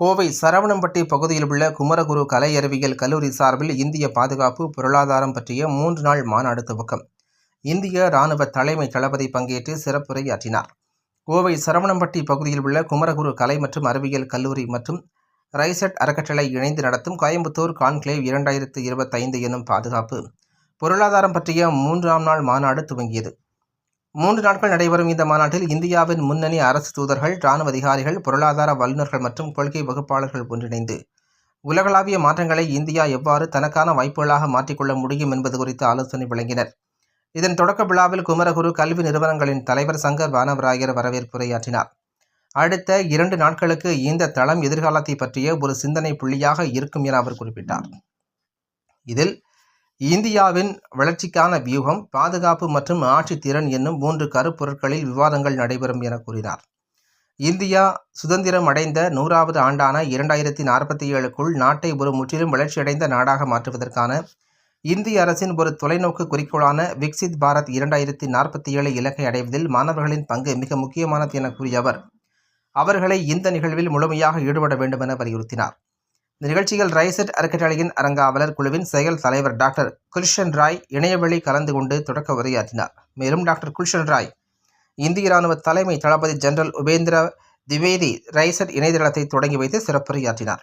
கோவை சரவணம்பட்டி பகுதியில் உள்ள குமரகுரு கலை அறிவியல் கல்லூரி சார்பில் இந்திய பாதுகாப்பு பொருளாதாரம் பற்றிய 3 நாள் மாநாடு துவக்கம். இந்திய இராணுவ தலைமை தளபதி பங்கேற்று சிறப்புரையாற்றினார். கோவை சரவணம்பட்டி பகுதியில் உள்ள குமரகுரு கலை மற்றும் அறிவியல் கல்லூரி மற்றும் ரைசட் அறக்கட்டளை இணைந்து நடத்தும் கோயம்புத்தூர் கான்க்ளேவ் 2025 எனும் பாதுகாப்பு பொருளாதாரம் பற்றிய 3ஆம் நாள் மாநாடு துவங்கியது. 3 நாட்கள் நடைபெறும் இந்த மாநாட்டில் இந்தியாவின் முன்னணி அரசு தூதர்கள், இராணுவ அதிகாரிகள், பொருளாதார வல்லுநர்கள் மற்றும் கொள்கை வகுப்பாளர்கள் ஒன்றிணைந்து உலகளாவிய மாற்றங்களை இந்தியா எவ்வாறு தனக்கான வாய்ப்புகளாக மாற்றிக்கொள்ள முடியும் என்பது குறித்து ஆலோசனை வழங்கினர். இதன் தொடக்க விழாவில் குமரகுரு கல்வி நிறுவனங்களின் தலைவர் சங்கர் வானவராயர் வரவேற்புரையாற்றினார். அடுத்த 2 நாட்களுக்கு இந்த தளம் எதிர்காலத்தை பற்றிய ஒரு சிந்தனை புள்ளியாக இருக்கும் என அவர் குறிப்பிட்டார். இதில் இந்தியாவின் வளர்ச்சிக்கான வியூகம், பாதுகாப்பு மற்றும் ஆட்சி திறன் என்னும் 3 கருப்பொருட்களில் விவாதங்கள் நடைபெறும் என கூறினார். இந்தியா சுதந்திரம் அடைந்த 100வது ஆண்டான 2047க்குள் நாட்டை ஒரு முற்றிலும் வளர்ச்சியடைந்த நாடாக மாற்றுவதற்கான இந்திய அரசின் ஒரு தொலைநோக்கு குறிக்கோளான விக்சித் பாரத் 2047 இலக்கை அடைவதில் மாணவர்களின் பங்கு மிக முக்கியமானது என கூறிய அவர், அவர்களை இந்த நிகழ்வில் முழுமையாக ஈடுபட வேண்டும் என வலியுறுத்தினார். இந்த நிகழ்ச்சியில் ரைசட் அறக்கட்டளையின் அறங்காவலர் குழுவின் செயல் தலைவர் டாக்டர் குல்ஷன் ராய் இணையவழி கலந்து கொண்டு தொடக்க உரையாற்றினார். மேலும் டாக்டர் குல்ஷன் ராய் இந்திய இராணுவ தலைமை தளபதி ஜெனரல் உபேந்திர திவேதி ரைசட் இணையதளத்தை தொடங்கி வைத்து சிறப்புரையாற்றினார்.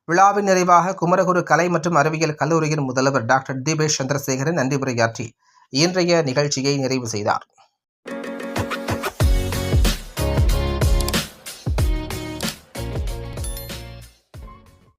விழாவின் நிறைவாக குமரகுரு கலை மற்றும் அறிவியல் கல்லூரியின் முதல்வர் டாக்டர் தீபேஷ் சந்திரசேகரன் நன்றி உரையாற்றி இன்றைய நிகழ்ச்சியை நிறைவு செய்தார்.